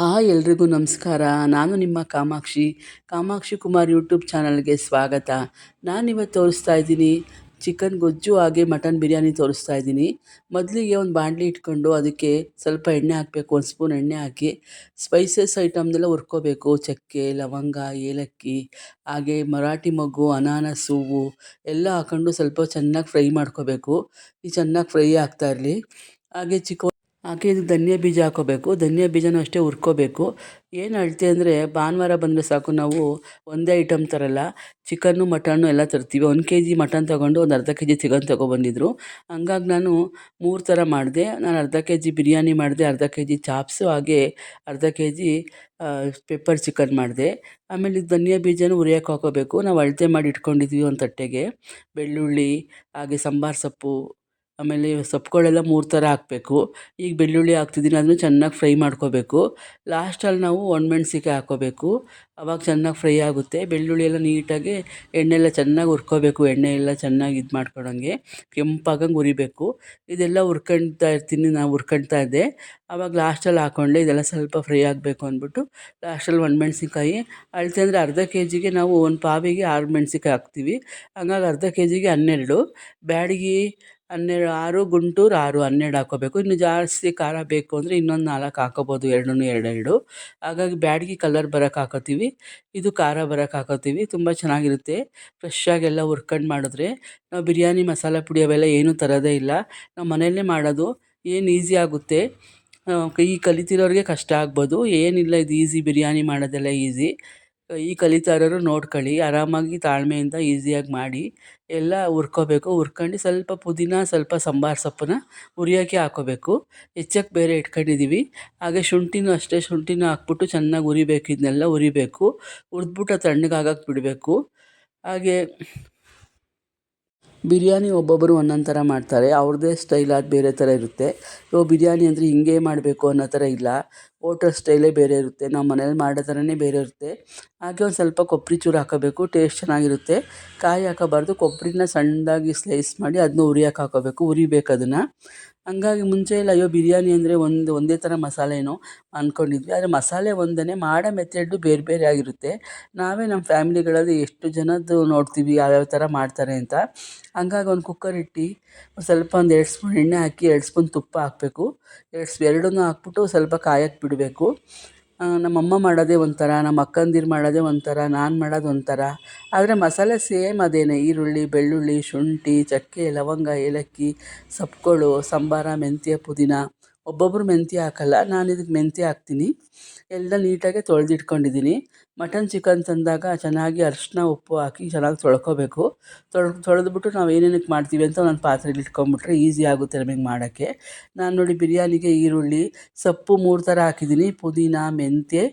Hi ಎಲ್ರಿಗೂ ನಮಸ್ಕಾರ. ನಾನು ನಿಮ್ಮ ಕಾಮಾಕ್ಷಿ ಕುಮಾರ್ ಯೂಟ್ಯೂಬ್ ಚಾನಲ್ಗೆ ಸ್ವಾಗತ. ನಾನಿವತ್ತು ತೋರಿಸ್ತಾ ಇದ್ದೀನಿ ಚಿಕನ್ ಗೊಜ್ಜು ಹಾಗೆ ಮಟನ್ ಬಿರಿಯಾನಿ ತೋರಿಸ್ತಾ ಇದ್ದೀನಿ. ಮೊದಲಿಗೆ ಒಂದು ಬಾಣಲಿ ಇಟ್ಕೊಂಡು ಅದಕ್ಕೆ ಸ್ವಲ್ಪ ಎಣ್ಣೆ ಹಾಕಬೇಕು. 1 ಸ್ಪೂನ್ ಎಣ್ಣೆ ಹಾಕಿ ಸ್ಪೈಸಸ್ ಐಟಮ್ನೆಲ್ಲ ಹುರ್ಕೋಬೇಕು. ಚಕ್ಕೆ, ಲವಂಗ, ಏಲಕ್ಕಿ ಹಾಗೆ ಮರಾಠಿ ಮೊಗ್ಗು, ಅನಾನಸ್ ಹೂವು ಎಲ್ಲ ಹಾಕ್ಕೊಂಡು ಸ್ವಲ್ಪ ಚೆನ್ನಾಗಿ ಫ್ರೈ ಮಾಡ್ಕೋಬೇಕು. ಈ ಚೆನ್ನಾಗಿ ಫ್ರೈ ಆಗ್ತಾ ಇರಲಿ. ಹಾಗೆ ಇದಕ್ಕೆ ಧನಿಯಾ ಬೀಜ ಹಾಕ್ಕೋಬೇಕು. ಧನಿಯಾ ಬೀಜನೂ ಅಷ್ಟೇ ಹುರ್ಕೋಬೇಕು. ಏನು ಅಳತೆ ಅಂದರೆ ಭಾನುವಾರ ಬಂದರೆ ಸಾಕು, ನಾವು ಒಂದೇ ಐಟಮ್ ತರಲ್ಲ, ಚಿಕನ್ನು ಮಟನ್ನು ಎಲ್ಲ ತರ್ತೀವಿ. 1 kg ಮಟನ್ ತೊಗೊಂಡು ಒಂದು ಅರ್ಧ kg ಚಿಕನ್ ತೊಗೊಬಂದಿದ್ರು. ಹಂಗಾಗಿ ನಾನು 3 ಥರ ಮಾಡಿದೆ. ನಾನು ಅರ್ಧ kg ಬಿರಿಯಾನಿ ಮಾಡಿದೆ, ಅರ್ಧ kg ಚಾಪ್ಸು ಹಾಗೆ ಅರ್ಧ kg ಪೆಪ್ಪರ್ ಚಿಕನ್ ಮಾಡಿದೆ. ಆಮೇಲೆ ಧನಿಯಾ ಬೀಜನೂ ಹುರಿಯೋಕೆ ಹಾಕ್ಕೋಬೇಕು. ನಾವು ಅಳತೆ ಮಾಡಿ ಇಟ್ಕೊಂಡಿದ್ವಿ ಒಂದು ತಟ್ಟೆಗೆ. ಬೆಳ್ಳುಳ್ಳಿ ಹಾಗೆ ಸಾಂಬಾರು ಸೊಪ್ಪು, ಆಮೇಲೆ ಸೊಪ್ಪುಗಳೆಲ್ಲ 3 ಥರ ಹಾಕಬೇಕು. ಈಗ ಬೆಳ್ಳುಳ್ಳಿ ಹಾಕ್ತಿದ್ದೀನಿ, ಅದನ್ನು ಚೆನ್ನಾಗಿ ಫ್ರೈ ಮಾಡ್ಕೋಬೇಕು. ಲಾಸ್ಟಲ್ಲಿ ನಾವು ಒಣಮೆಣ್ಸಿಕಾಯಿ ಹಾಕ್ಕೋಬೇಕು. ಆವಾಗ ಚೆನ್ನಾಗಿ ಫ್ರೈ ಆಗುತ್ತೆ. ಬೆಳ್ಳುಳ್ಳಿ ಎಲ್ಲ ನೀಟಾಗಿ ಎಣ್ಣೆಲ್ಲ ಚೆನ್ನಾಗಿ ಹುರ್ಕೋಬೇಕು. ಎಣ್ಣೆ ಎಲ್ಲ ಚೆನ್ನಾಗಿ ಇದು ಮಾಡ್ಕೊಳಂಗೆ ಕೆಂಪಾಗಂಗೆ ಹುರಿಬೇಕು. ಇದೆಲ್ಲ ಹುರ್ಕೊಳ್ತಾ ಇದ್ದೆ. ಆವಾಗ ಲಾಸ್ಟಲ್ಲಿ ಹಾಕ್ಕೊಂಡೆ. ಇದೆಲ್ಲ ಸ್ವಲ್ಪ ಫ್ರೈ ಆಗಬೇಕು ಅಂದ್ಬಿಟ್ಟು ಲಾಸ್ಟಲ್ಲಿ ಒಣಮೆಣ್ಸಿನ್ಕಾಯಿ ಅಳತೆ ಅಂದರೆ ಅರ್ಧ kgಗೆ ನಾವು ಒಂದು ಪಾವಿಗೆ 6 ಮೆಣಸಿನ್ಕಾಯಿ ಹಾಕ್ತೀವಿ. ಹಂಗಾಗಿ ಅರ್ಧ kgಗೆ 12, ಬ್ಯಾಡಗಿ 12, 6 ಗುಂಟೂರು 6, 12 ಹಾಕ್ಕೋಬೇಕು. ಇನ್ನು ಜಾಸ್ತಿ ಖಾರ ಬೇಕು ಅಂದರೆ ಇನ್ನೊಂದು 4 ಹಾಕ್ಕೋಬೋದು, 2 2. ಹಾಗಾಗಿ ಬ್ಯಾಡಗಿ ಕಲರ್ ಬರೋಕೆ ಹಾಕೋತೀವಿ, ಇದು ಖಾರ ಬರೋಕೆ ಹಾಕೋತೀವಿ. ತುಂಬ ಚೆನ್ನಾಗಿರುತ್ತೆ. ಫ್ರೆಶ್ಶಾಗೆಲ್ಲ ಹುರ್ಕೊಂಡು ಮಾಡಿದ್ರೆ. ನಾವು ಬಿರಿಯಾನಿ ಮಸಾಲ ಪುಡಿ ಅವೆಲ್ಲ ಏನೂ ತರೋದೇ ಇಲ್ಲ, ನಾವು ಮನೆಯಲ್ಲೇ ಮಾಡೋದು. ಏನು ಈಸಿ ಆಗುತ್ತೆ. ಈ ಕಲಿತಿರೋರಿಗೆ ಕಷ್ಟ ಆಗ್ಬೋದು, ಏನಿಲ್ಲ, ಇದು ಈಸಿ. ಬಿರಿಯಾನಿ ಮಾಡೋದೆಲ್ಲ ಈಸಿ. ಈ ಕಲಿತಾ ಇರೋರು ನೋಡ್ಕೊಳ್ಳಿ, ಆರಾಮಾಗಿ ತಾಳ್ಮೆಯಿಂದ ಈಸಿಯಾಗಿ ಮಾಡಿ. ಎಲ್ಲ ಹುರ್ಕೋಬೇಕು. ಹುರ್ಕೊಂಡು ಸ್ವಲ್ಪ ಪುದೀನ, ಸ್ವಲ್ಪ ಸಾಂಬಾರು ಸೊಪ್ಪನ್ನ ಹುರಿಯೋಕ್ಕೆ ಹಾಕ್ಕೋಬೇಕು. ಹೆಚ್ಚಕ್ಕೆ ಬೇರೆ ಇಟ್ಕೊಂಡಿದ್ದೀವಿ. ಹಾಗೆ ಶುಂಠಿನೂ ಅಷ್ಟೇ, ಶುಂಠಿನೂ ಹಾಕ್ಬಿಟ್ಟು ಚೆನ್ನಾಗಿ ಹುರಿಬೇಕು. ಇದನ್ನೆಲ್ಲ ಹುರಿಬೇಕು. ಹುರಿದ್ಬಿಟ್ಟು ಅದು ತಣ್ಣಗಾಗಕ್ಕೆ ಬಿಡಬೇಕು. ಹಾಗೆ ಬಿರಿಯಾನಿ ಒಬ್ಬೊಬ್ಬರು ಒಂದೊಂದು ಥರ ಮಾಡ್ತಾರೆ, ಅವ್ರದ್ದೇ ಸ್ಟೈಲ್ ಅದು ಬೇರೆ ಥರ ಇರುತ್ತೆ. ಬಿರಿಯಾನಿ ಅಂದರೆ ಹಿಂಗೆ ಮಾಡಬೇಕು ಅನ್ನೋ ಥರ ಇಲ್ಲ, ಹೋಟೆಲ್ ಸ್ಟೈಲೇ ಬೇರೆ ಇರುತ್ತೆ, ನಾವು ಮನೇಲಿ ಮಾಡೋ ಥರನೇ ಬೇರೆ ಇರುತ್ತೆ. ಹಾಗೆ ಒಂದು ಸ್ವಲ್ಪ ಕೊಬ್ಬರಿ ಚೂರು ಹಾಕೋಬೇಕು, ಟೇಸ್ಟ್ ಚೆನ್ನಾಗಿರುತ್ತೆ. ಕಾಯಿ ಹಾಕೋಬಾರ್ದು, ಕೊಬ್ಬರಿನ ಸಣ್ಣದಾಗಿ ಸ್ಲೈಸ್ ಮಾಡಿ ಅದನ್ನ ಹುರಿಯೋಕೆ ಹಾಕೋಬೇಕು, ಹುರಿಬೇಕು ಅದನ್ನು. ಹಂಗಾಗಿ ಮುಂಚೆ ಎಲ್ಲ ಅಯ್ಯೋ ಬಿರಿಯಾನಿ ಅಂದರೆ ಒಂದೇ ಥರ ಮಸಾಲೆನೋ ಅಂದ್ಕೊಂಡಿದ್ವಿ. ಆದರೆ ಮಸಾಲೆ ಒಂದೇ, ಮಾಡೋ ಮೆಥಡು ಬೇರೆ ಬೇರೆ ಆಗಿರುತ್ತೆ. ನಾವೇ ನಮ್ಮ ಫ್ಯಾಮಿಲಿಗಳಲ್ಲಿ ಎಷ್ಟು ಜನದ್ದು ನೋಡ್ತೀವಿ ಯಾವ್ಯಾವ ಥರ ಮಾಡ್ತಾರೆ ಅಂತ. ಹಂಗಾಗಿ ಒಂದು ಕುಕ್ಕರ್ ಇಟ್ಟು ಸ್ವಲ್ಪ ಒಂದು 2 ಸ್ಪೂನ್ ಎಣ್ಣೆ ಹಾಕಿ 2 ಸ್ಪೂನ್ ತುಪ್ಪ ಹಾಕಬೇಕು. ಎರಡನ್ನೂ ಹಾಕ್ಬಿಟ್ಟು ಸ್ವಲ್ಪ ಕಾಯಕ್ಕೆ ಬಿಡಬೇಕು. ನಮ್ಮಮ್ಮ ಮಾಡೋದೇ ಒಂಥರ, ನಮ್ಮ ಅಕ್ಕಂದಿರು ಮಾಡೋದೇ ಒಂಥರ, ನಾನು ಮಾಡೋದು ಒಂಥರ. ಆದರೆ ಮಸಾಲೆ ಸೇಮ್ ಅದೇನೆ. ಈರುಳ್ಳಿ, ಬೆಳ್ಳುಳ್ಳಿ, ಶುಂಠಿ, ಚಕ್ಕೆ, ಲವಂಗ, ಏಲಕ್ಕಿ, ಸೊಪ್ಪುಗಳು, ಸಾಂಬಾರ, ಮೆಂತ್ಯ, ಪುದೀನ. ಒಬ್ಬೊಬ್ಬರು ಮೆಂತ್ಯ ಹಾಕಲ್ಲ, ನಾನು ಇದಕ್ಕೆ ಮೆಂತ್ಯ ಹಾಕ್ತೀನಿ. ಎಲ್ಲ ನೀಟಾಗಿ ತೊಳೆದಿಟ್ಕೊಂಡಿದ್ದೀನಿ. ಮಟನ್ ಚಿಕನ್ ತಂದಾಗ ಚೆನ್ನಾಗಿ ಅರಿಶಿನ ಉಪ್ಪು ಹಾಕಿ ಚೆನ್ನಾಗಿ ತೊಳ್ಕೊಬೇಕು. ತೊಳೆದ್ಬಿಟ್ಟು ನಾವು ಏನೇನಕ್ಕೆ ಮಾಡ್ತೀವಿ ಅಂತ ಒಂದು ಪಾತ್ರೆಯಲ್ಲಿ ಇಟ್ಕೊಂಬಿಟ್ರೆ ಈಸಿ ಆಗುತ್ತೆ ನಮಗೆ ಮಾಡೋಕ್ಕೆ. ನಾನು ನೋಡಿ ಬಿರಿಯಾನಿಗೆ ಈರುಳ್ಳಿ, ಸೊಪ್ಪು 3 ಥರ ಹಾಕಿದ್ದೀನಿ. ಪುದೀನ, ಮೆಂತ್ಯ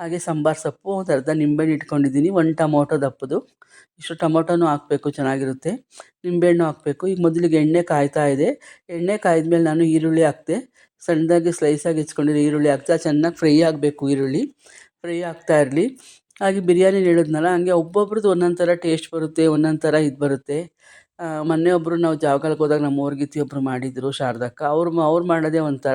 ಹಾಗೆ ಸಾಂಬಾರು ಸೊಪ್ಪು, ಒಂದು ಅರ್ಧ ನಿಂಬೆಹಣ್ಣು ಇಟ್ಕೊಂಡಿದ್ದೀನಿ, 1 ಟೊಮೊಟೊ ದಪ್ಪದು. ಇಷ್ಟು ಟೊಮೊಟೊನೂ ಹಾಕಬೇಕು, ಚೆನ್ನಾಗಿರುತ್ತೆ. ನಿಂಬೆಹಣ್ಣು ಹಾಕಬೇಕು. ಈಗ ಮೊದಲಿಗೆ ಎಣ್ಣೆ ಕಾಯ್ತಾ ಇದೆ. ಎಣ್ಣೆ ಕಾಯ್ದ್ಮೇಲೆ ನಾನು ಈರುಳ್ಳಿ ಹಾಕಿದೆ. ಸಣ್ಣದಾಗಿ ಸ್ಲೈಸಾಗಿ ಹೆಚ್ಕೊಂಡಿರೋ ಈರುಳ್ಳಿ ಹಾಕ್ತಾ ಚೆನ್ನಾಗಿ ಫ್ರೈ ಆಗಬೇಕು. ಈರುಳ್ಳಿ ಫ್ರೈ ಆಗ್ತಾ ಇರಲಿ. ಹಾಗೆ ಬಿರಿಯಾನಿ ಹೇಳಿದ್ನಲ್ಲ, ಹಂಗೆ ಒಬ್ಬೊಬ್ರದ್ದು ಒಂದೊಂದು ಥರ ಟೇಸ್ಟ್ ಬರುತ್ತೆ, ಒಂದೊಂದು ಥರ ಇದು ಬರುತ್ತೆ. ಮೊನ್ನೆ ಒಬ್ಬರು ನಾವು ಜಾವಗಾಲಕ್ಕೆ ಹೋದಾಗ ನಮ್ಮ ಊರ್ಗಿತ್ತಿ ಒಬ್ಬರು ಮಾಡಿದರು, ಶಾರದಕ್ಕ. ಅವ್ರು ಮಾಡೋದೇ ಒಂಥರ.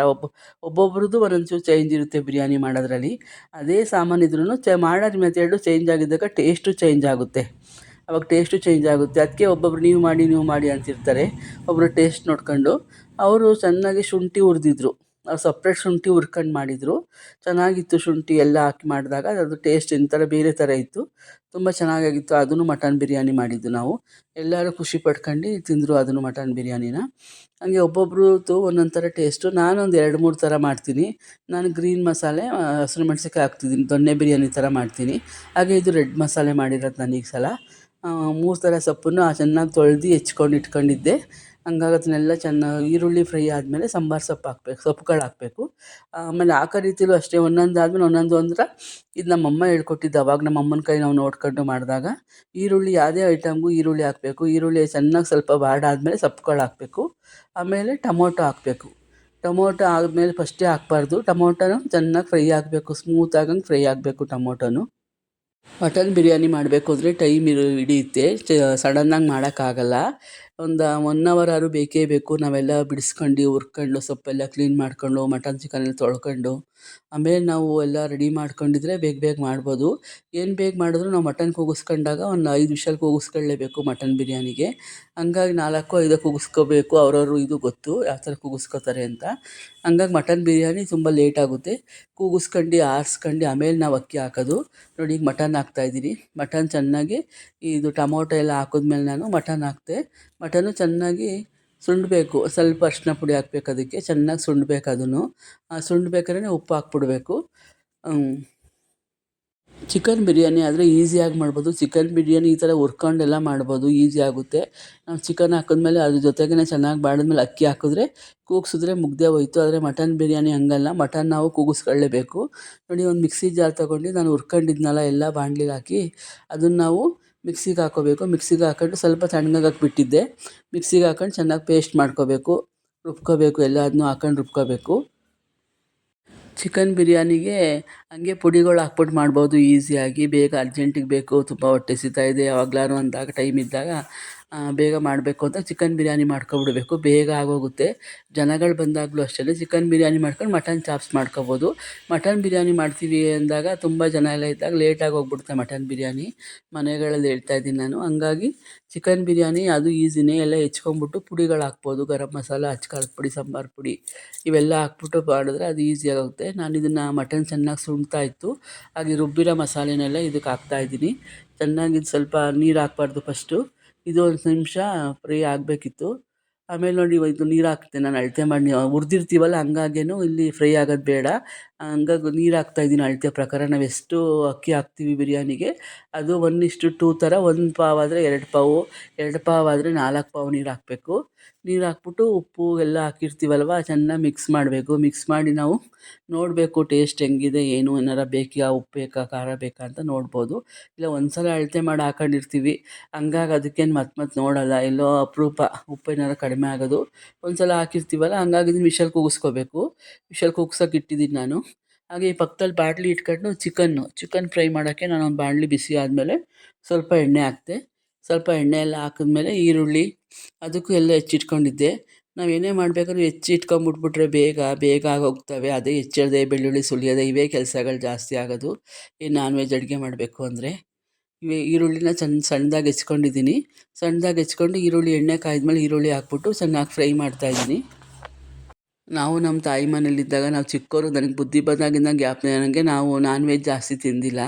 ಒಬ್ಬೊಬ್ರದ್ದು ಒಂದೊಂದು ಚೇಂಜ್ ಇರುತ್ತೆ ಬಿರಿಯಾನಿ ಮಾಡೋದ್ರಲ್ಲಿ. ಅದೇ ಸಾಮಾನು ಇದ್ರೂ ಮಾಡೋದು ಮೆಥಡು ಚೇಂಜ್ ಆಗಿದ್ದಾಗ ಟೇಸ್ಟು ಚೇಂಜ್ ಆಗುತ್ತೆ. ಅವಾಗ ಟೇಸ್ಟು ಚೇಂಜ್ ಆಗುತ್ತೆ. ಅದಕ್ಕೆ ಒಬ್ಬೊಬ್ರು ನೀವು ಮಾಡಿ ಅಂತಿರ್ತಾರೆ, ಒಬ್ಬರು ಟೇಸ್ಟ್ ನೋಡ್ಕೊಂಡು. ಅವರು ಚೆನ್ನಾಗಿ ಶುಂಠಿ ಹುರಿದಿದ್ರು, ಸಪ್ರೇಟ್ ಶುಂಠಿ ಹುರ್ಕೊಂಡು ಮಾಡಿದರು. ಚೆನ್ನಾಗಿತ್ತು. ಶುಂಠಿ ಎಲ್ಲ ಹಾಕಿ ಮಾಡಿದಾಗ ಅದು ಟೇಸ್ಟ್ ಒಂಥರ ಬೇರೆ ಥರ ಇತ್ತು, ತುಂಬ ಚೆನ್ನಾಗಾಗಿತ್ತು. ಅದನ್ನು ಮಟನ್ ಬಿರಿಯಾನಿ ಮಾಡಿದ್ದು ನಾವು. ಎಲ್ಲರೂ ಖುಷಿ ಪಡ್ಕೊಂಡು ತಿಂದರು ಅದನ್ನು, ಮಟನ್ ಬಿರಿಯಾನಿನ. ಹಾಗೆ ಒಬ್ಬೊಬ್ರದ್ದು ಒಂದೊಂದು ಥರ ಟೇಸ್ಟು. ನಾನೊಂದು 2-3 ಥರ ಮಾಡ್ತೀನಿ. ನಾನು ಗ್ರೀನ್ ಮಸಾಲೆ, ಹಸಿರು ಮೆಣಸಿನ್ಕಾಯಿ ಹಾಕ್ತಿದ್ದೀನಿ, ದೊನ್ನೆ ಬಿರಿಯಾನಿ ಥರ ಮಾಡ್ತೀನಿ. ಹಾಗೆ ಇದು ರೆಡ್ ಮಸಾಲೆ ಮಾಡಿರೋದು ನಾನು ಈ ಸಲ. 3 ಥರ ಸೊಪ್ಪನ್ನು ಚೆನ್ನಾಗಿ ತೊಳೆದು ಹೆಚ್ಕೊಂಡು ಇಟ್ಕೊಂಡಿದ್ದೆ. ಹಂಗಾಗಿ ಅದನ್ನೆಲ್ಲ ಚೆನ್ನಾಗಿ ಈರುಳ್ಳಿ ಫ್ರೈ ಆದಮೇಲೆ ಸಾಂಬಾರು ಸೊಪ್ಪು ಹಾಕಬೇಕು, ಸೊಪ್ಪುಗಳು ಹಾಕಬೇಕು. ಆಮೇಲೆ ಹಾಕೋ ರೀತಿಲೂ ಅಷ್ಟೇ, ಒಂದೊಂದು ಆದಮೇಲೆ ಒಂದೊಂದು ಅಂದ್ರೆ ಇದು ನಮ್ಮಮ್ಮ ಹೇಳ್ಕೊಟ್ಟಿದ್ದು. ಅವಾಗ ನಮ್ಮಮ್ಮನ ಕೈ ನಾವು ನೋಡ್ಕೊಂಡು ಮಾಡಿದಾಗ ಈರುಳ್ಳಿ ಯಾವುದೇ ಐಟಮ್ಗೂ ಈರುಳ್ಳಿ ಹಾಕಬೇಕು. ಈರುಳ್ಳಿ ಚೆನ್ನಾಗಿ ಸ್ವಲ್ಪ ಬಾಡಾದಮೇಲೆ ಸೊಪ್ಪುಗಳು ಹಾಕಬೇಕು. ಆಮೇಲೆ ಟೊಮೊಟೊ ಹಾಕಬೇಕು. ಟೊಮೊಟೊ ಆದಮೇಲೆ ಫಸ್ಟೇ ಹಾಕಬಾರ್ದು. ಟೊಮೊಟೊನೂ ಚೆನ್ನಾಗಿ ಫ್ರೈ ಆಗಬೇಕು, ಸ್ಮೂತಾಗಂಗೆ ಫ್ರೈ ಆಗಬೇಕು ಟೊಮೊಟೊನು. ಮಟನ್ ಬಿರಿಯಾನಿ ಮಾಡಬೇಕು ಅಂದರೆ ಟೈಮ್ ಹಿಡಿಯುತ್ತೆ, ಸಡನ್ನಾಗಿ ಮಾಡೋಕ್ಕಾಗಲ್ಲ. ಒಂದು 1 ಅವರ್ ಆದ್ರೂ ಬೇಕೇ ಬೇಕು. ನಾವೆಲ್ಲ ಬಿಡಿಸ್ಕೊಂಡು ಹುರ್ಕೊಂಡು ಸೊಪ್ಪೆಲ್ಲ ಕ್ಲೀನ್ ಮಾಡ್ಕೊಂಡು ಮಟನ್ ಚಿಕನ್ ಎಲ್ಲ ತೊಳ್ಕೊಂಡು ಆಮೇಲೆ ನಾವು ಎಲ್ಲ ರೆಡಿ ಮಾಡ್ಕೊಂಡಿದ್ರೆ ಬೇಗ ಬೇಗ ಮಾಡ್ಬೋದು. ಏನು ಬೇಗ ಮಾಡಿದ್ರು ನಾವು ಮಟನ್ ಕೂಗಿಸ್ಕೊಂಡಾಗ ಒಂದು 5 ವಿಷಲ್ ಕೂಗಿಸ್ಕೊಳ್ಳೇಬೇಕು ಮಟನ್ ಬಿರಿಯಾನಿಗೆ. ಹಂಗಾಗಿ 4 5 ಕೂಗಿಸ್ಕೋಬೇಕು. ಅವ್ರವ್ರು ಇದು ಗೊತ್ತು ಯಾವ ಥರ ಕೂಗಿಸ್ಕೋತಾರೆ ಅಂತ. ಹಂಗಾಗಿ ಮಟನ್ ಬಿರಿಯಾನಿ ತುಂಬ ಲೇಟ್ ಆಗುತ್ತೆ. ಕೂಗಿಸ್ಕೊಂಡು ಆರಿಸ್ಕೊಂಡು ಆಮೇಲೆ ನಾವು ಅಕ್ಕಿ ಹಾಕೋದು. ನೋಡಿ ಈಗ ಮಟನ್ ಹಾಕ್ತಾಯಿದ್ದೀನಿ. ಮಟನ್ ಚೆನ್ನಾಗಿ ಇದು ಟೊಮೊಟೊ ಎಲ್ಲ ಹಾಕಿದ್ಮೇಲೆ ನಾನು ಮಟನ್ ಹಾಕಿದೆ. ಮಟನ್ನು ಚೆನ್ನಾಗಿ ಸುಂಡಬೇಕು. ಸ್ವಲ್ಪ ಅರಿಶಿನ ಪುಡಿ ಹಾಕ್ಬೇಕು, ಅದಕ್ಕೆ ಚೆನ್ನಾಗಿ ಸುಂಡಬೇಕು. ಅದನ್ನು ಸುಂಡ್ಬೇಕಾದ್ರೆ ಉಪ್ಪು ಹಾಕ್ಬಿಡ್ಬೇಕು. ಚಿಕನ್ ಬಿರಿಯಾನಿ ಆದರೆ ಈಸಿಯಾಗಿ ಮಾಡ್ಬೋದು. ಚಿಕನ್ ಬಿರಿಯಾನಿ ಈ ಥರ ಹುರ್ಕೊಂಡೆಲ್ಲ ಮಾಡ್ಬೋದು, ಈಸಿ ಆಗುತ್ತೆ. ನಾವು ಚಿಕನ್ ಹಾಕಿದ್ಮೇಲೆ ಅದ್ರ ಜೊತೆಗೇ ಚೆನ್ನಾಗಿ ಬಾಡಿದ್ಮೇಲೆ ಅಕ್ಕಿ ಹಾಕಿದ್ರೆ ಕೂಗಿಸಿದ್ರೆ ಮುಗ್ದೇ ಹೋಯ್ತು. ಆದರೆ ಮಟನ್ ಬಿರಿಯಾನಿ ಹಂಗಲ್ಲ, ಮಟನ್ ನಾವು ಕೂಗಿಸ್ಕೊಳ್ಳೇಬೇಕು. ನೋಡಿ ಒಂದು ಮಿಕ್ಸಿ ಜಾರ್ ತೊಗೊಂಡು ನಾನು ಹುರ್ಕೊಂಡಿದ್ನಲ್ಲ ಎಲ್ಲ ಬಾಣಲಿಗೆ ಹಾಕಿ ಅದನ್ನು ನಾವು ಮಿಕ್ಸಿಗೆ ಹಾಕ್ಕೋಬೇಕು. ಮಿಕ್ಸಿಗೆ ಹಾಕ್ಕೊಂಡು ಸ್ವಲ್ಪ ತಣ್ಣಗಾಗಕ್ಕೆ ಬಿಟ್ಟಿದ್ದೆ. ಮಿಕ್ಸಿಗೆ ಹಾಕ್ಕೊಂಡು ಚೆನ್ನಾಗಿ ಪೇಸ್ಟ್ ಮಾಡ್ಕೋಬೇಕು, ರುಬ್ಕೋಬೇಕು. ಎಲ್ಲದನ್ನೂ ಹಾಕ್ಕೊಂಡು ರುಬ್ಕೋಬೇಕು. ಚಿಕನ್ ಬಿರಿಯಾನಿಗೆ ಹಂಗೆ ಪುಡಿಗಳು ಹಾಕ್ಬಿಟ್ಟು ಮಾಡ್ಬೋದು ಈಸಿಯಾಗಿ. ಬೇಗ ಅರ್ಜೆಂಟಿಗೆ ಬೇಕು, ತುಂಬ ಹೊಟ್ಟೆ ಹಸಿತಾಯಿದೆ ಯಾವಾಗಲಾದ್ರು ಅಂದಾಗ ಟೈಮ್ ಇದ್ದಾಗ ಬೇಗ ಮಾಡಬೇಕು ಅಂತ ಚಿಕನ್ ಬಿರಿಯಾನಿ ಮಾಡ್ಕೊಬಿಡ್ಬೇಕು, ಬೇಗ ಆಗೋಗುತ್ತೆ. ಜನಗಳು ಬಂದಾಗಲೂ ಅಷ್ಟೇ ಚಿಕನ್ ಬಿರಿಯಾನಿ ಮಾಡ್ಕೊಂಡು ಮಟನ್ ಚಾಪ್ಸ್ ಮಾಡ್ಕೊಬೋದು. ಮಟನ್ ಬಿರಿಯಾನಿ ಮಾಡ್ತೀವಿ ಅಂದಾಗ ತುಂಬ ಜನ ಎಲ್ಲ ಇದ್ದಾಗ ಲೇಟಾಗಿ ಹೋಗ್ಬಿಡುತ್ತೆ ಮಟನ್ ಬಿರಿಯಾನಿ. ಮನೆಗಳಲ್ಲಿ ಹೇಳ್ತಾಯಿದ್ದೀನಿ ನಾನು. ಹಂಗಾಗಿ ಚಿಕನ್ ಬಿರಿಯಾನಿ ಅದು ಈಸಿನೇ. ಎಲ್ಲ ಹೆಚ್ಕೊಂಬಿಟ್ಟು ಪುಡಿಗಳು ಹಾಕ್ಬೋದು, ಗರಂ ಮಸಾಲ, ಅಚ್ಕಾರದ ಪುಡಿ, ಸಾಂಬಾರು ಪುಡಿ ಇವೆಲ್ಲ ಹಾಕ್ಬಿಟ್ಟು ಮಾಡಿದ್ರೆ ಅದು ಈಸಿಯಾಗುತ್ತೆ. ನಾನು ಇದನ್ನು ಮಟನ್ ಚೆನ್ನಾಗಿ ಸುಣ್ತಾ ಇತ್ತು, ಹಾಗೆ ರುಬ್ಬಿರೋ ಮಸಾಲೆನೆಲ್ಲ ಇದಕ್ಕೆ ಹಾಕ್ತಾಯಿದ್ದೀನಿ. ಚೆನ್ನಾಗಿ ಸ್ವಲ್ಪ ನೀರು ಹಾಕ್ಬಾರ್ದು ಫಸ್ಟು. ಇದು ಒಂದು ನಿಮಿಷ ಫ್ರೈ ಆಗಬೇಕಿತ್ತು. ಆಮೇಲೆ ನೋಡಿ ಇದು ನೀರು ಹಾಕ್ತೆ ನಾನು ಅಳತೆ ಮಾಡಿ. ಹುರಿದಿರ್ತೀವಲ್ಲ ಹಂಗಾಗೇನು ಇಲ್ಲಿ ಫ್ರೈ ಆಗೋದು ಬೇಡ. ಹಂಗಾಗಿ ನೀರು ಹಾಕ್ತಾಯಿದ್ದೀನಿ ಅಳತೆ ಪ್ರಕಾರ. ನಾವು ಎಷ್ಟು ಅಕ್ಕಿ ಹಾಕ್ತೀವಿ ಬಿರಿಯಾನಿಗೆ ಅದು 1:2 ಥರ. 1 ಪಾವು ಆದರೆ 2 ಪಾವು, 2 ಪಾವು ಆದರೆ 4 ಪಾವು ನೀರು ಹಾಕಬೇಕು. ನೀರು ಹಾಕ್ಬಿಟ್ಟು ಉಪ್ಪು ಎಲ್ಲ ಹಾಕಿರ್ತೀವಲ್ವ ಚೆನ್ನಾಗಿ ಮಿಕ್ಸ್ ಮಾಡಬೇಕು. ಮಿಕ್ಸ್ ಮಾಡಿ ನಾವು ನೋಡಬೇಕು ಟೇಸ್ಟ್ ಹೆಂಗಿದೆ, ಏನು ಏನಾರ ಬೇಕಾ, ಉಪ್ಪು ಬೇಕಾ, ಖಾರ ಬೇಕಾ ಅಂತ ನೋಡ್ಬೋದು. ಇಲ್ಲ ಒಂದು ಸಲ ಅಳತೆ ಮಾಡಿ ಹಾಕೊಂಡಿರ್ತೀವಿ, ಹಂಗಾಗಿ ಅದಕ್ಕೇನು ಮತ್ತೆ ನೋಡೋಲ್ಲ. ಎಲ್ಲೋ ಅಪರೂಪ ಉಪ್ಪು ಏನಾರು ಕಡಿಮೆ ಆಗೋದು. ಒಂದು ಸಲ ಹಾಕಿರ್ತೀವಲ್ಲ ಹಂಗಾಗಿ ಇದನ್ನು ವಿಷಲ್ ಕೂಗಿಸ್ಕೋಬೇಕು. ವಿಷಲ್ ಕೂಗ್ಸೋಕೆ ಇಟ್ಟಿದ್ದೀನಿ ನಾನು. ಹಾಗೆ ಈ ಪಕ್ಕದಲ್ಲಿ ಬಾಣಲಿ ಇಟ್ಕೊಂಡು ಚಿಕನ್ ಫ್ರೈ ಮಾಡೋಕ್ಕೆ ನಾನು ಒಂದು ಬಾಣಲಿ ಬಿಸಿ ಆದಮೇಲೆ ಸ್ವಲ್ಪ ಎಣ್ಣೆ ಹಾಕಿದೆ. ಸ್ವಲ್ಪ ಎಣ್ಣೆ ಎಲ್ಲ ಹಾಕಿದ್ಮೇಲೆ ಈರುಳ್ಳಿ ಅದಕ್ಕೂ ಎಲ್ಲ ಹೆಚ್ಚಿಟ್ಕೊಂಡಿದ್ದೆ. ನಾವು ಏನೇ ಮಾಡಬೇಕಾದ್ರೂ ಹೆಚ್ಚಿಟ್ಕೊಂಬಿಟ್ಬಿಟ್ರೆ ಬೇಗ ಆಗೋಗ್ತವೆ. ಅದೇ ಹೆಚ್ಚೋದೆ, ಬೆಳ್ಳುಳ್ಳಿ ಸುಲಿಯೋದೆ ಇವೇ ಕೆಲಸಗಳು ಜಾಸ್ತಿ ಆಗೋದು ಈ ನಾನ್ ವೆಜ್ ಅಡುಗೆ ಮಾಡಬೇಕು ಅಂದರೆ. ಈರುಳ್ಳಿನ ಸಣ್ಣದಾಗಿ ಹೆಚ್ಕೊಂಡಿದ್ದೀನಿ. ಸಣ್ಣದಾಗಿ ಹೆಚ್ಕೊಂಡು ಈರುಳ್ಳಿ ಎಣ್ಣೆ ಕಾಯ್ದ್ಮೇಲೆ ಈರುಳ್ಳಿ ಹಾಕ್ಬಿಟ್ಟು ಚೆನ್ನಾಗಿ ಫ್ರೈ ಮಾಡ್ತಾಯಿದ್ದೀನಿ. ನಾವು ನಮ್ಮ ತಾಯಿ ಮನೇಲಿದ್ದಾಗ ನಾವು ಚಿಕ್ಕವರು, ನನಗೆ ಬುದ್ಧಿ ಬಂದಾಗಿಂದ ಜ್ಞಾಪನ ನನಗೆ, ನಾವು ನಾನ್ ವೆಜ್ ಜಾಸ್ತಿ ತಿಂದಿಲ್ಲ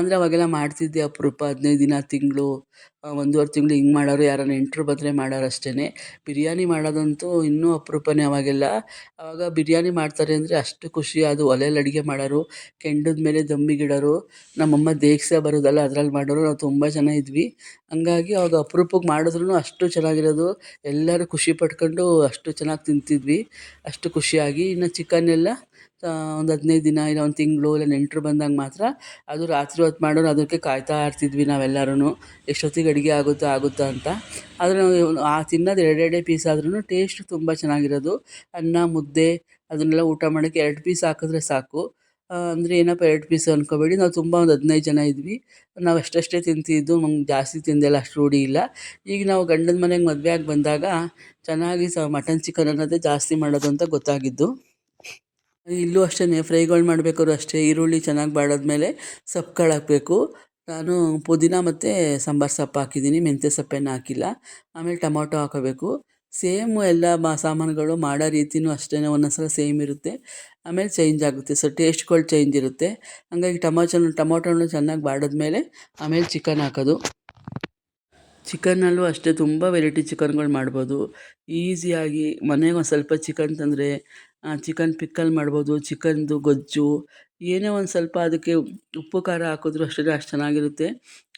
ಅಂದರೆ ಅವಾಗೆಲ್ಲ ಮಾಡ್ತಿದ್ದೆ ಅಪರೂಪ. 15 ದಿನ, ತಿಂಗಳು, 1.5 ತಿಂಗಳು ಹಿಂಗೆ ಮಾಡೋರು. ಯಾರೋ ನೆಂಟರು ಬಂದರೆ ಮಾಡೋರು ಅಷ್ಟೇ. ಬಿರಿಯಾನಿ ಮಾಡೋದಂತೂ ಇನ್ನೂ ಅಪರೂಪನೇ. ಅವಾಗೆಲ್ಲ ಬಿರಿಯಾನಿ ಮಾಡ್ತಾರೆ ಅಂದರೆ ಅಷ್ಟು ಖುಷಿ. ಅದು ಒಲೆಯಲ್ಲಿ ಅಡುಗೆ ಮಾಡೋರು, ಕೆಂಡದ ಮೇಲೆ ದಮ್ಮಿಗಿಡೋರು. ನಮ್ಮಮ್ಮ ದೇಗ್ಸೆ ಬರೋದಲ್ಲ ಅದ್ರಲ್ಲಿ ಮಾಡೋರು. ನಾವು ತುಂಬ ಜನ ಇದ್ವಿ. ಹಂಗಾಗಿ ಅವಾಗ ಅಪರೂಪಕ್ಕೆ ಮಾಡಿದ್ರೂ ಅಷ್ಟು ಚೆನ್ನಾಗಿರೋದು. ಎಲ್ಲರೂ ಖುಷಿ ಪಟ್ಕೊಂಡು ಅಷ್ಟು ಚೆನ್ನಾಗಿ ತಿಂತಿದ್ವಿ, ಅಷ್ಟು ಖುಷಿಯಾಗಿ. ಇನ್ನು ಚಿಕನ್ನೆಲ್ಲ ಒಂದು 15 ದಿನ ಇಲ್ಲ 1 ತಿಂಗಳು ಇಲ್ಲ ನೆಂಟರು ಬಂದಾಗ ಮಾತ್ರ ಅದು ರಾತ್ರಿ ಹೊತ್ತು ಮಾಡೋರು. ಅದಕ್ಕೆ ಕಾಯ್ತಾ ಇರ್ತಿದ್ವಿ ನಾವೆಲ್ಲರೂ, ಎಷ್ಟೊತ್ತಿಗೆ ಅಡುಗೆ ಆಗುತ್ತಾ ಅಂತ. ಆದರೆ ನಾವು ತಿನ್ನೋದು ಎರಡೆರಡೇ ಪೀಸ್ ಆದ್ರೂ ಟೇಸ್ಟ್ ತುಂಬ ಚೆನ್ನಾಗಿರೋದು. ಅನ್ನ ಮುದ್ದೆ ಅದನ್ನೆಲ್ಲ ಊಟ ಮಾಡೋಕ್ಕೆ 2 ಪೀಸ್ ಹಾಕಿದ್ರೆ ಸಾಕು. ಅಂದರೆ ಏನಪ್ಪ 2 ಪೀಸ್ ಅಂದ್ಕೋಬೇಡಿ, ನಾವು ತುಂಬ ಒಂದು 15 ಜನ ಇದ್ವಿ. ನಾವು ಅಷ್ಟೇ ತಿಂತಿದ್ದು, ನಮ್ಗೆ ಜಾಸ್ತಿ ತಿಂದೆಲ್ಲ ಅಷ್ಟು ರೂಢಿ ಇಲ್ಲ. ಈಗ ನಾವು ಗಂಡನ ಮನೆಗೆ ಮದುವೆಯಾಗಿ ಬಂದಾಗ ಚೆನ್ನಾಗಿ ಮಟನ್ ಚಿಕನ್ ಅನ್ನೋದೇ ಜಾಸ್ತಿ ಮಾಡೋದು ಅಂತ ಗೊತ್ತಾಗಿದ್ದು. ಇಲ್ಲೂ ಅಷ್ಟೇ ಫ್ರೈಗಳು ಮಾಡಬೇಕಾದ್ರೂ ಅಷ್ಟೇ ಈರುಳ್ಳಿ ಚೆನ್ನಾಗಿ ಬಾಡಿದ್ಮೇಲೆ ಸೊಪ್ಪುಗಳು ಹಾಕಬೇಕು. ನಾನು ಪುದೀನ ಮತ್ತು ಸಾಂಬಾರು ಸೊಪ್ಪು ಹಾಕಿದ್ದೀನಿ, ಮೆಂತ್ಯ ಸೊಪ್ಪೇನು ಹಾಕಿಲ್ಲ. ಆಮೇಲೆ ಟೊಮೊಟೊ ಹಾಕೋಬೇಕು. ಸೇಮು ಎಲ್ಲ ಸಾಮಾನುಗಳು ಮಾಡೋ ರೀತಿಯೂ ಅಷ್ಟೇ, ಒಂದೊಂದು ಸಲ ಸೇಮ್ ಇರುತ್ತೆ, ಆಮೇಲೆ ಚೇಂಜ್ ಆಗುತ್ತೆ. ಸೊ ಟೇಸ್ಟ್ಗಳು ಚೇಂಜ್ ಇರುತ್ತೆ. ಹಂಗಾಗಿ ಟೊಮೊಟೊನ ಚೆನ್ನಾಗಿ ಬಾಡಿದ್ಮೇಲೆ ಆಮೇಲೆ ಚಿಕನ್ ಹಾಕೋದು. ಚಿಕನ್ನಲ್ಲೂ ಅಷ್ಟೇ ತುಂಬ ವೆರೈಟಿ ಚಿಕನ್ಗಳು ಮಾಡ್ಬೋದು ಈಸಿಯಾಗಿ. ಮನೆಗೆ ಒಂದು ಸ್ವಲ್ಪ ಚಿಕನ್ ತಂದರೆ ಚಿಕನ್ ಪಿಕ್ಕಲ್ ಮಾಡ್ಬೋದು, ಚಿಕನ್ದು ಗೊಜ್ಜು, ಏನೇ ಒಂದು ಸ್ವಲ್ಪ ಅದಕ್ಕೆ ಉಪ್ಪು ಖಾರ ಹಾಕಿದ್ರೂ ಅಷ್ಟೇ ಅಷ್ಟು ಚೆನ್ನಾಗಿರುತ್ತೆ.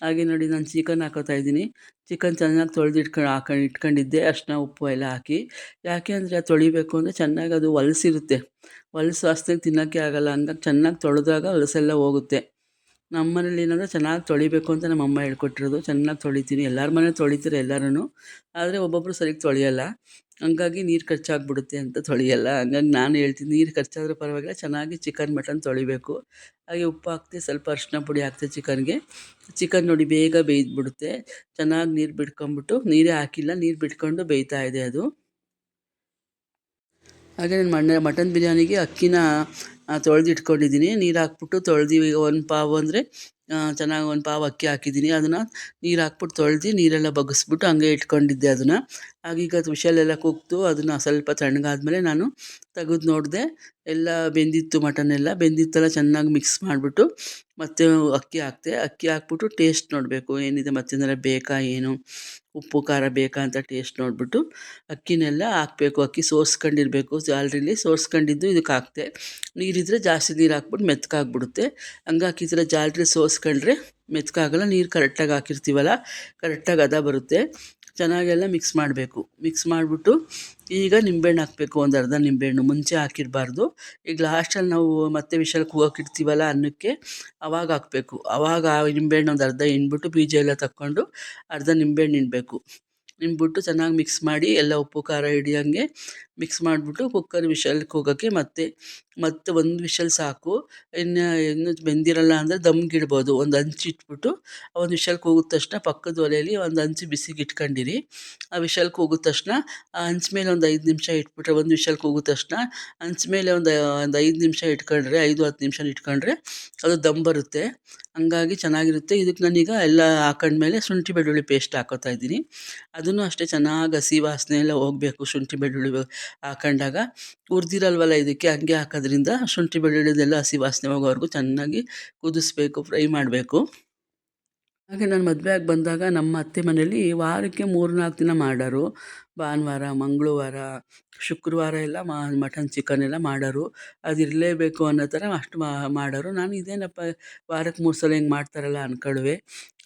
ಹಾಗೆ ನೋಡಿ ನಾನು ಚಿಕನ್ ಹಾಕೋತಾ ಇದ್ದೀನಿ. ಚಿಕನ್ ಚೆನ್ನಾಗಿ ತೊಳೆದು ಇಟ್ಕೊಂಡಿದ್ದೆ ಅರಿಶಿನ ಉಪ್ಪು ಎಲ್ಲ ಹಾಕಿ. ಯಾಕೆ ಅಂದರೆ ಅದು ತೊಳಿಬೇಕು ಅಂದರೆ ಚೆನ್ನಾಗಿ ಅದು ಹೊಲಸಿರುತ್ತೆ, ಹೊಲಸು ವಾಸನೆಗೆ ತಿನ್ನೋಕ್ಕೆ ಆಗೋಲ್ಲ. ಹಂಗಾಗಿ ಚೆನ್ನಾಗಿ ತೊಳೆದಾಗ ಹೊಲಸೆಲ್ಲ ಹೋಗುತ್ತೆ. ನಮ್ಮ ಮನೇಲಿ ಏನಂದರೆ ಚೆನ್ನಾಗಿ ತೊಳಿಬೇಕು ಅಂತ ನಮ್ಮ ಅಮ್ಮ ಹೇಳ್ಕೊಟ್ಟಿರೋದು. ಚೆನ್ನಾಗಿ ತೊಳಿತೀನಿ, ಎಲ್ಲರ ಮನೇಲಿ ತೊಳಿತಾರೆ ಎಲ್ಲರೂ. ಆದರೆ ಒಬ್ಬೊಬ್ಬರು ಸರಿಯಾಗಿ ತೊಳೆಯಲ್ಲ, ಹಂಗಾಗಿ ನೀರು ಖರ್ಚಾಗ್ಬಿಡುತ್ತೆ ಅಂತ ತೊಳೆಯಲ್ಲ. ಹಂಗಾಗಿ ನಾನು ಹೇಳ್ತೀನಿ, ನೀರು ಖರ್ಚಾದರೂ ಪರವಾಗಿಲ್ಲ, ಚೆನ್ನಾಗಿ ಚಿಕನ್ ಮಟನ್ ತೊಳಿಬೇಕು. ಹಾಗೆ ಉಪ್ಪು ಹಾಕ್ತೆ, ಸ್ವಲ್ಪ ಅರಿಶಿನ ಪುಡಿ ಹಾಕ್ತೆ ಚಿಕನ್ಗೆ. ಚಿಕನ್ ನೋಡಿ ಬೇಗ ಬೇಯ್ದುಬಿಡುತ್ತೆ. ಚೆನ್ನಾಗಿ ನೀರು ಬಿಡ್ಕೊಂಬಿಟ್ಟು, ನೀರೇ ಹಾಕಿಲ್ಲ, ನೀರು ಬಿಟ್ಕೊಂಡು ಬೇಯ್ತಾ ಇದೆ ಅದು. ಹಾಗೆ ನಾನು ಮಟನ್ ಬಿರಿಯಾನಿಗೆ ಅಕ್ಕಿನ ತೊಳೆದಿಟ್ಕೊಂಡಿದ್ದೀನಿ. ನೀರು ಹಾಕ್ಬಿಟ್ಟು ತೊಳೆದು, ಈಗ ಒಂದು ಪಾವು ಅಂದರೆ ಚೆನ್ನಾಗಿ ಒಂದು ಪಾವು ಅಕ್ಕಿ ಹಾಕಿದ್ದೀನಿ. ಅದನ್ನು ನೀರು ಹಾಕ್ಬಿಟ್ಟು ತೊಳೆದು ನೀರೆಲ್ಲ ಬಗ್ಗಿಸ್ಬಿಟ್ಟು ಹಂಗೆ ಇಟ್ಕೊಂಡಿದ್ದೆ ಅದನ್ನು. ಆಗೀಗ ಅದು ವಿಷಲೆಲ್ಲ ಕೂಗ್ತು, ಅದನ್ನು ಸ್ವಲ್ಪ ತಣ್ಣಗಾದ್ಮೇಲೆ ನಾನು ತೆಗೆದು ನೋಡಿದೆ, ಎಲ್ಲ ಬೆಂದಿತ್ತು, ಮಟನ್ ಎಲ್ಲ ಬೆಂದಿತ್ತೆಲ್ಲ. ಚೆನ್ನಾಗಿ ಮಿಕ್ಸ್ ಮಾಡಿಬಿಟ್ಟು ಮತ್ತೆ ಅಕ್ಕಿ ಹಾಕ್ತೆ. ಅಕ್ಕಿ ಹಾಕ್ಬಿಟ್ಟು ಟೇಸ್ಟ್ ನೋಡಬೇಕು ಏನಿದೆ, ಮತ್ತೇನಾರ ಬೇಕಾ ಏನು, ಉಪ್ಪು ಖಾರ ಬೇಕಾ ಅಂತ ಟೇಸ್ಟ್ ನೋಡಿಬಿಟ್ಟು ಅಕ್ಕಿನೆಲ್ಲ ಹಾಕಬೇಕು. ಅಕ್ಕಿ ಸೋಸ್ಕೊಂಡಿರಬೇಕು, ಜಾಲರಿಲಿ ಸೋಸ್ಕೊಂಡಿದ್ದು ಇದಕ್ಕೆ ಹಾಕ್ತೆ. ನೀರಿದ್ದರೆ ಜಾಸ್ತಿ ನೀರು ಹಾಕ್ಬಿಟ್ಟು ಮೆತ್ತಗಾಗ್ಬಿಡುತ್ತೆ. ಹಂಗಾಗಿ ಈ ಥರ ಜಾಲರಿ ಸೋಸ್ಕೊಂಡ್ರೆ ಮೆತ್ತಗಾಗಲ್ಲ. ನೀರು ಕರೆಕ್ಟಾಗಿ ಹಾಕಿರ್ತೀವಲ್ಲ, ಕರೆಕ್ಟಾಗಿ ಹದ ಬರುತ್ತೆ. ಚೆನ್ನಾಗೆಲ್ಲ ಮಿಕ್ಸ್ ಮಾಡಬೇಕು. ಮಿಕ್ಸ್ ಮಾಡಿಬಿಟ್ಟು ಈಗ ನಿಂಬೆಹಣ್ಣು ಹಾಕಬೇಕು, ಒಂದು ಅರ್ಧ ನಿಂಬೆಹಣ್ಣು. ಮುಂಚೆ ಹಾಕಿರಬಾರ್ದು, ಈಗ ಲಾಸ್ಟಲ್ಲಿ ನಾವು ಮತ್ತೆ ವಿಷಲ್ ಕೂಗೋಕೆ ಇಡ್ತೀವಲ್ಲ ಅನ್ನಕ್ಕೆ, ಆವಾಗ ಹಾಕಬೇಕು. ಆವಾಗ ಆ ನಿಂಬೆಹಣ್ಣು ಒಂದು ಅರ್ಧ ಹಿಂಡ್ಬಿಟ್ಟು, ಬೀಜ ಎಲ್ಲ ತಕ್ಕೊಂಡು ಅರ್ಧ ನಿಂಬೆಹಣ್ಣು ಹಿಂಡಬೇಕು. ಹಿಂಡ್ಬಿಟ್ಟು ಚೆನ್ನಾಗಿ ಮಿಕ್ಸ್ ಮಾಡಿ, ಎಲ್ಲ ಉಪ್ಪು ಖಾರ ಹಿಡಿಯೋಂಗೆ ಮಿಕ್ಸ್ ಮಾಡಿಬಿಟ್ಟು ಕುಕ್ಕರ್ ವಿಷಲ್ ಕೂಗೋಕ್ಕೆ ಮತ್ತೆ ಒಂದು ವಿಷಲ್ ಸಾಕು. ಇನ್ನು ಬೆಂದಿರಲ್ಲ ಅಂದರೆ ದಮ್ಗಿಡ್ಬೋದು. ಒಂದು ಹಂಚು ಇಟ್ಬಿಟ್ಟು ಒಂದು ವಿಷಲ್ ಕೂಗಿದ ತಕ್ಷಣ ಪಕ್ಕದ ಒಲೆಯಲ್ಲಿ ಒಂದು ಹಂಚು ಬಿಸಿಗೆ ಇಟ್ಕೊಂಡಿರಿ. ಆ ವಿಷಲ್ ಕೂಗಿದ ತಕ್ಷಣ ಆ ಹಂಚು ಮೇಲೆ ಒಂದು 5 ನಿಮಿಷ ಇಟ್ಬಿಟ್ರೆ, ಒಂದು ವಿಷಲ್ ಕೂಗಿದ ತಕ್ಷಣ ಹಂಚು ಮೇಲೆ ಒಂದು 5 ನಿಮಿಷ ಇಟ್ಕೊಂಡ್ರೆ, 5-10 ನಿಮಿಷ ಇಟ್ಕೊಂಡ್ರೆ ಅದು ದಮ್ ಬರುತ್ತೆ. ಹಂಗಾಗಿ ಚೆನ್ನಾಗಿರುತ್ತೆ. ಇದಕ್ಕೆ ನಾನೀಗ ಎಲ್ಲ ಹಾಕೊಂಡ್ಮೇಲೆ ಶುಂಠಿ ಬೆಳ್ಳುಳ್ಳಿ ಪೇಸ್ಟ್ ಹಾಕೋತಾ ಇದ್ದೀನಿ. ಅದನ್ನು ಅಷ್ಟೇ ಚೆನ್ನಾಗಿ ಹಸಿ ವಾಸನೆ ಎಲ್ಲ ಹೋಗಬೇಕು. ಶುಂಠಿ ಬೆಳ್ಳುಳ್ಳಿ ಹಾಕೊಂಡಾಗ ಹುರಿದಿರಲ್ವಲ್ಲ ಇದಕ್ಕೆ, ಹಂಗೆ ಹಾಕೋದ್ರಿಂದ ಶುಂಠಿ ಬೆಳ್ಳುಳ್ಳಿದೆಲ್ಲ ಹಸಿ ವಾಸನೆ ಹೋಗೋವರೆಗೂ ಚೆನ್ನಾಗಿ ಕುದಿಸ್ಬೇಕು, ಫ್ರೈ ಮಾಡಬೇಕು. ಹಾಗೆ ನಾನು ಮದುವೆಯಾಗಿ ಬಂದಾಗ ನಮ್ಮ ಅತ್ತೆ ಮನೇಲಿ ವಾರಕ್ಕೆ 3-4 ದಿನ ಮಾಡೋರು. ಭಾನುವಾರ, ಮಂಗಳವಾರ, ಶುಕ್ರವಾರ ಎಲ್ಲ ಮಟನ್ ಚಿಕನ್ ಎಲ್ಲ ಮಾಡೋರು. ಅದಿರಲೇಬೇಕು ಅನ್ನೋ ಥರ ಅಷ್ಟು ಮಾಡೋರು. ನಾನು ಇದೇನಪ್ಪ ವಾರಕ್ಕೆ 3 ಸಲ ಹಿಂಗೆ ಮಾಡ್ತಾರಲ್ಲ ಅಂದ್ಕೊಳುವೆ.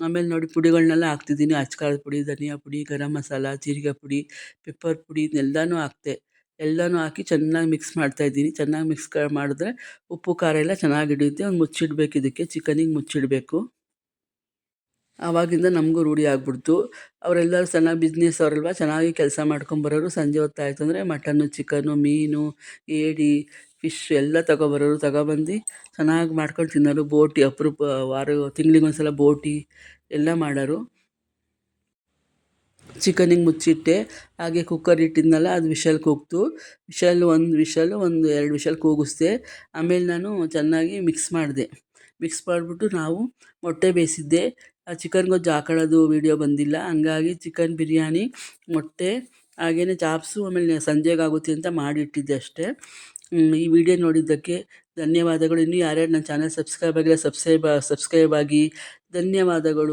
ಆಮೇಲೆ ನೋಡಿ ಪುಡಿಗಳನ್ನೆಲ್ಲ ಹಾಕ್ತಿದ್ದೀನಿ. ಅಚ್ಕಾರದ ಪುಡಿ, ಧನಿಯಾ ಪುಡಿ, ಗರಂ ಮಸಾಲ, ಜೀರಿಗೆ ಪುಡಿ, ಪೆಪ್ಪರ್ ಪುಡಿ ಇದನ್ನೆಲ್ಲನೂ ಹಾಕ್ತೆ. ಎಲ್ಲನೂ ಹಾಕಿ ಚೆನ್ನಾಗಿ ಮಿಕ್ಸ್ ಮಾಡ್ತಾಯಿದ್ದೀನಿ. ಚೆನ್ನಾಗಿ ಮಿಕ್ಸ್ ಮಾಡಿದ್ರೆ ಉಪ್ಪು ಖಾರ ಎಲ್ಲ ಚೆನ್ನಾಗಿ ಹಿಡಿಯುತ್ತೆ. ಒಂದು ಮುಚ್ಚಿಡಬೇಕು, ಇದಕ್ಕೆ ಚಿಕನಿಗೆ ಮುಚ್ಚಿಡಬೇಕು. ಆವಾಗಿಂದ ನಮಗೂ ರೂಢಿ ಆಗ್ಬಿಡ್ತು. ಅವರೆಲ್ಲರೂ ಚೆನ್ನಾಗಿ ಬಿಸ್ನೆಸ್ ಅವರಲ್ವ, ಚೆನ್ನಾಗಿ ಕೆಲಸ ಮಾಡ್ಕೊಂಬರೋರು. ಸಂಜೆ ಹೊತ್ತಾಯ್ತು ಅಂದರೆ ಮಟನ್ನು, ಚಿಕನ್ನು, ಮೀನು, ಏಡಿ, ಫಿಶ್ ಎಲ್ಲ ತಗೊಬರೋರು. ತಗೊಬಂದು ಚೆನ್ನಾಗಿ ಮಾಡ್ಕೊಂಡು ತಿನ್ನೋರು. ಬೋಟಿ ಅಪರೂಪ, ತಿಂಗಳಿಗೊಂದ್ಸಲ ಬೋಟಿ ಎಲ್ಲ ಮಾಡೋರು. ಚಿಕನಿಗೆ ಮುಚ್ಚಿಟ್ಟೆ. ಹಾಗೆ ಕುಕ್ಕರ್ ಇಟ್ಟಿದ್ನಲ್ಲ, ಅದು ವಿಷಲ್ ಕೂಗ್ತು. ಒಂದು 2 ವಿಷಲ್ ಕೂಗಿಸ್ದೆ. ಆಮೇಲೆ ನಾನು ಚೆನ್ನಾಗಿ ಮಿಕ್ಸ್ ಮಾಡಿದೆ. ಮಿಕ್ಸ್ ಮಾಡಿಬಿಟ್ಟು ನಾವು ಮೊಟ್ಟೆ ಬೇಯಿಸಿದ್ದೆ. ಆ ಚಿಕನ್ ಗೊಜ್ಜು ಹಾಕೊಳ್ಳೋದು ವೀಡಿಯೋ ಬಂದಿಲ್ಲ, ಹಂಗಾಗಿ ಚಿಕನ್ ಬಿರಿಯಾನಿ, ಮೊಟ್ಟೆ, ಹಾಗೆಯೇ ಚಾಪ್ಸು ಆಮೇಲೆ ಸಂಜೆಗಾಗುತ್ತೆ ಅಂತ ಮಾಡಿಟ್ಟಿದ್ದೆ ಅಷ್ಟೇ. ಈ ವಿಡಿಯೋ ನೋಡಿದ್ದಕ್ಕೆ ಧನ್ಯವಾದಗಳು. ಇನ್ನೂ ಯಾರ್ಯಾರು ನನ್ನ ಚಾನಲ್ ಸಬ್ಸ್ಕ್ರೈಬ್ ಆಗಿಲ್ಲ, ಸಬ್ಸ್ಕ್ರೈಬ್ ಆಗಿ. ಧನ್ಯವಾದಗಳು.